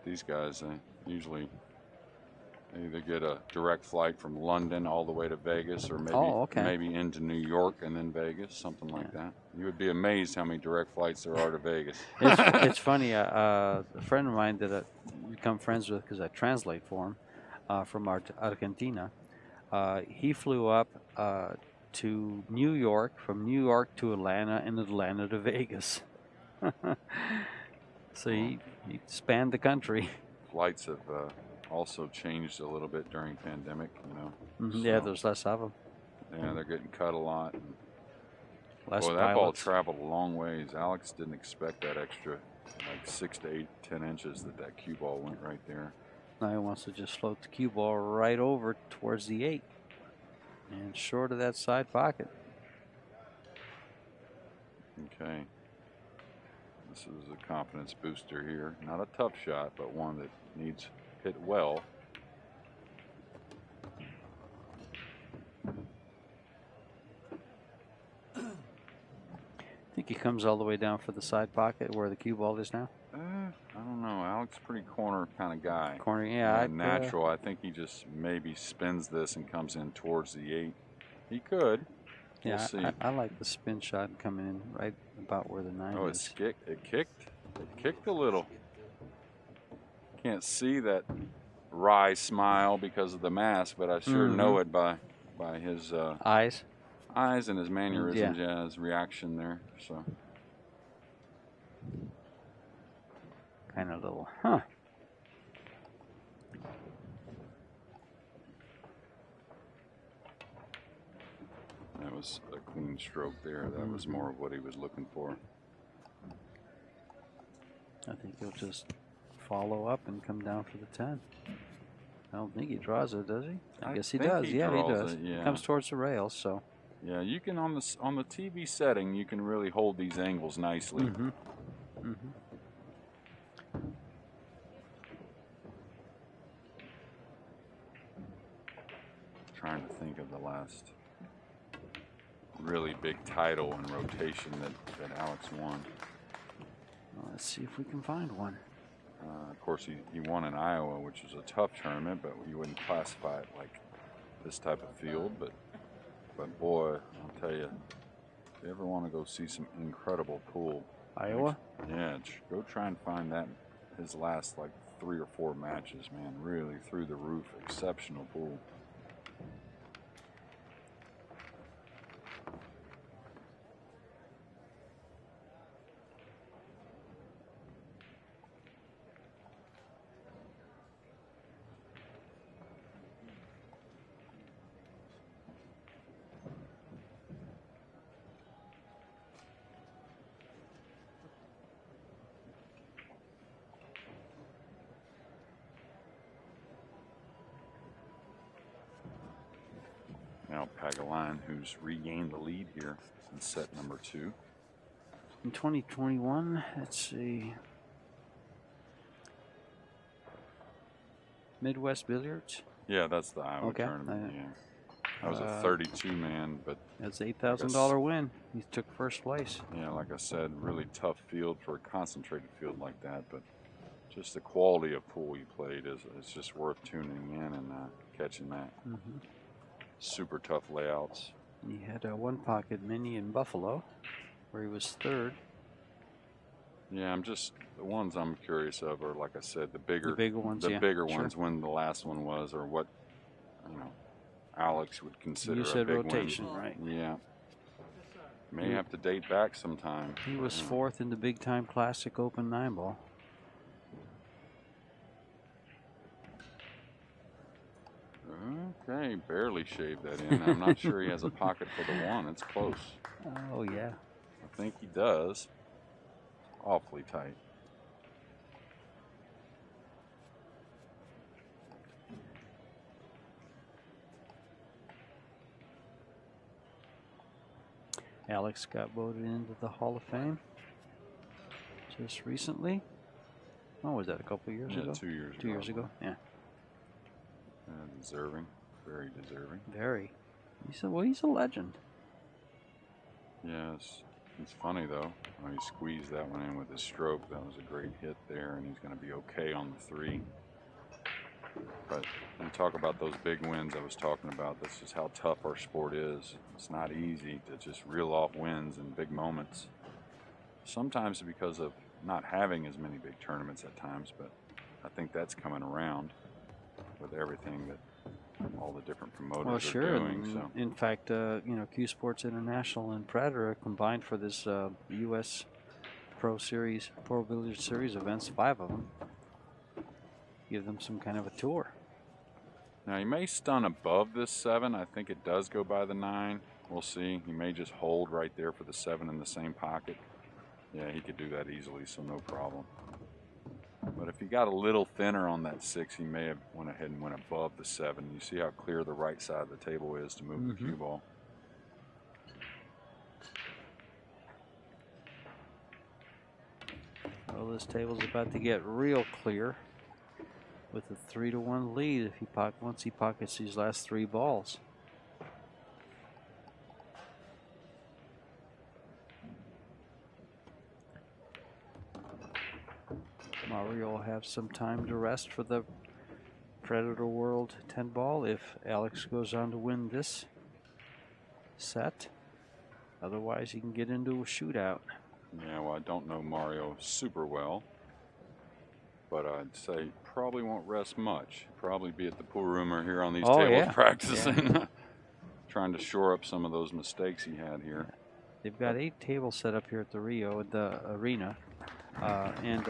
Speaker 2: these guys usually either get a direct flight from London all the way to Vegas or maybe into New York and then Vegas, something like that. You would be amazed how many direct flights there are to Vegas.
Speaker 1: It's funny, a friend of mine that I become friends with because I translate for him, from Argentina. He flew up to New York, from New York to Atlanta, and Atlanta to Vegas. So he spanned the country.
Speaker 2: Flights have also changed a little bit during pandemic, you know.
Speaker 1: Yeah, there's less of them.
Speaker 2: Yeah, they're getting cut a lot.
Speaker 1: Less
Speaker 2: boy, that ball traveled a long ways. Alex didn't expect that extra, like 6 to 8, 10 inches that cue ball went right there.
Speaker 1: Now he wants to just float the cue ball right over towards the 8 and short of that side pocket.
Speaker 2: Okay. This is a confidence booster here. Not a tough shot, but one that needs hit well.
Speaker 1: Think he comes all the way down for the side pocket where the cue ball is now?
Speaker 2: I don't know. Alex is a pretty corner kind of guy.
Speaker 1: Corner, yeah.
Speaker 2: Natural. I think he just maybe spins this and comes in towards the 8. He could. We'll see.
Speaker 1: I like the spin shot coming in right about where the 9 is.
Speaker 2: Oh, it kicked a little. Can't see that wry smile because of the mask, but I sure know it by his
Speaker 1: eyes
Speaker 2: and his mannerisms, his reaction there. So
Speaker 1: kind of little, huh?
Speaker 2: That was a clean stroke there. That was more of what he was looking for.
Speaker 1: I think he'll just follow up and come down for the 10. I don't think he draws it, does he? I guess he does. Yeah, he does.
Speaker 2: Yeah.
Speaker 1: Comes towards the rails, so.
Speaker 2: Yeah, you can on the TV setting, you can really hold these angles nicely. trying to think of the last really big title and rotation that Alex won.
Speaker 1: Well, let's see if we can find one.
Speaker 2: Of course, he won in Iowa, which was a tough tournament, but you wouldn't classify it like this type of field. But boy, I'll tell you, if you ever want to go see some incredible pool,
Speaker 1: Iowa?
Speaker 2: Yeah, go try and find that. His last like 3 or 4 matches, man, really through the roof, exceptional pool. Now Pagulayan, who's regained the lead here in set number 2.
Speaker 1: In 2021, let's see. Midwest Billiards.
Speaker 2: Yeah, that's the Iowa tournament. Yeah, that was a 32-man, but
Speaker 1: that's $8,000 win. He took first place.
Speaker 2: Yeah, like I said, really tough field for a concentrated field like that, but just the quality of pool he played is just worth tuning in and catching that. Super tough layouts.
Speaker 1: He had a one pocket mini in Buffalo where he was 3rd.
Speaker 2: Yeah, the ones I'm curious of are, like I said, the bigger
Speaker 1: ones,
Speaker 2: bigger ones, when the last one was, or what, Alex would consider
Speaker 1: you said
Speaker 2: a big
Speaker 1: rotation,
Speaker 2: win.
Speaker 1: right?
Speaker 2: Yeah. May have to date back sometime.
Speaker 1: He was 4th in the Big Time Classic Open 9-ball.
Speaker 2: Okay, barely shaved that in. I'm not sure he has a pocket for the 1. It's close.
Speaker 1: Oh, yeah.
Speaker 2: I think he does. Awfully tight.
Speaker 1: Alex got voted into the Hall of Fame just recently. Oh, was that a couple years ago?
Speaker 2: 2 years ago.
Speaker 1: 2 years ago, yeah.
Speaker 2: Deserving, very deserving.
Speaker 1: Very. He's a legend.
Speaker 2: Yes, it's funny though. He squeezed that one in with his stroke. That was a great hit there, and he's going to be okay on the 3. But when you talk about those big wins I was talking about, this is how tough our sport is. It's not easy to just reel off wins in big moments. Sometimes because of not having as many big tournaments at times, but I think that's coming around with everything that all the different promoters are doing. So.
Speaker 1: In fact, CueSports International and Predator combined for this U.S. Pro Billiard Series events, 5 of them. Give them some kind of a tour.
Speaker 2: Now he may stun above this 7. I think it does go by the 9. We'll see. He may just hold right there for the 7 in the same pocket. Yeah, he could do that easily, so no problem. But if he got a little thinner on that 6, he may have went ahead and went above the 7. You see how clear the right side of the table is to move the cue ball.
Speaker 1: Well, this table's about to get real clear with a 3-1 lead if once he pockets these last 3 balls. Mario will have some time to rest for the Predator World 10-ball if Alex goes on to win this set. Otherwise, he can get into a shootout.
Speaker 2: Yeah, well, I don't know Mario super well, but I'd say probably won't rest much. Probably be at the pool room or here on these tables practicing, trying to shore up some of those mistakes he had here.
Speaker 1: They've got 8 tables set up here at the Rio, at the arena, and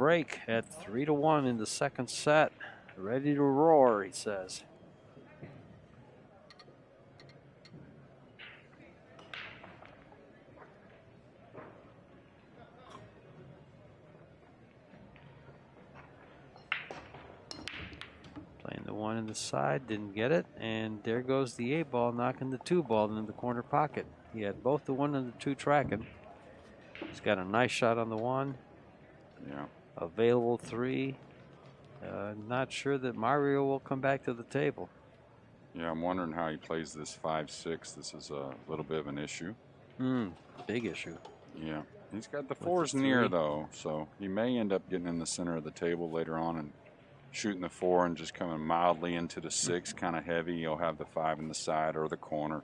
Speaker 1: break at 3-1 in the second set. Ready to roar, he says. Playing the 1 in the side, didn't get it, and there goes the 8 ball, knocking the 2 ball into the corner pocket. He had both the 1 and the 2 tracking. He's got a nice shot on the 1.
Speaker 2: Yeah.
Speaker 1: Available 3. Not sure that Mario will come back to the table.
Speaker 2: Yeah, I'm wondering how he plays this 5-6. This is a little bit of an issue.
Speaker 1: Big issue.
Speaker 2: Yeah. He's got the 4s near, though, so he may end up getting in the center of the table later on and shooting the 4 and just coming mildly into the 6, kind of heavy. He'll have the 5 in the side or the corner.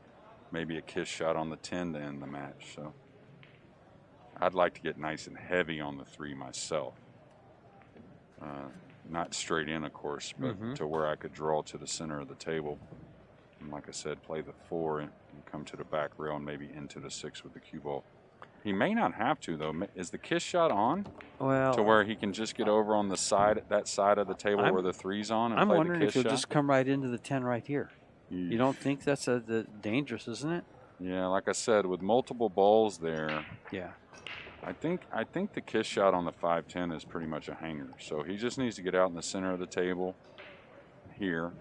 Speaker 2: Maybe a kiss shot on the 10 to end the match. So I'd like to get nice and heavy on the 3 myself. Not straight in, of course, but to where I could draw to the center of the table. And like I said, play the 4 and come to the back rail and maybe into the 6 with the cue ball. He may not have to, though. Is the kiss shot on?
Speaker 1: Well,
Speaker 2: to where he can just get over on the side, that side of the table where the 3's on, and
Speaker 1: I'm
Speaker 2: play
Speaker 1: wondering
Speaker 2: the
Speaker 1: if
Speaker 2: kiss
Speaker 1: he'll
Speaker 2: shot?
Speaker 1: just come right into the 10 right here. You don't think that's dangerous, isn't it?
Speaker 2: Yeah, like I said, with multiple balls there.
Speaker 1: Yeah.
Speaker 2: I think the kiss shot on the 5-10 is pretty much a hanger. So he just needs to get out in the center of the table here,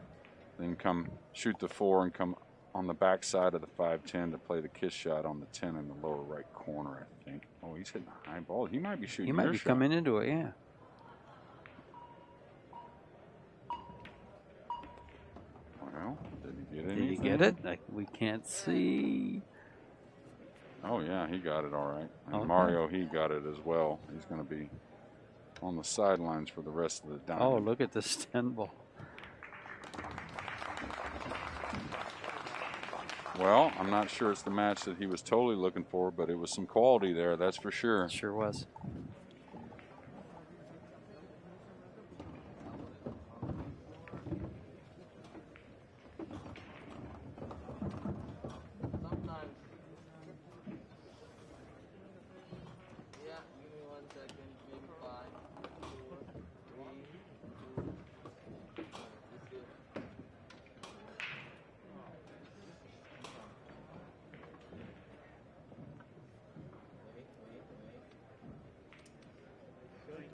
Speaker 2: then come shoot the 4 and come on the back side of the 5-10 to play the kiss shot on the 10 in the lower right corner, I think. Oh, he's hitting a high ball. He might be shooting.
Speaker 1: He might be coming into it, yeah.
Speaker 2: Well, did he get anything?
Speaker 1: Did he get it? We can't see.
Speaker 2: Oh, yeah, he got it all right. And
Speaker 1: Okay.
Speaker 2: Mario, he got it as well. He's going to be on the sidelines for the rest of the diamond.
Speaker 1: Oh, look at this 10 ball.
Speaker 2: Well, I'm not sure it's the match that he was totally looking for, but it was some quality there, that's for sure.
Speaker 1: Sure was.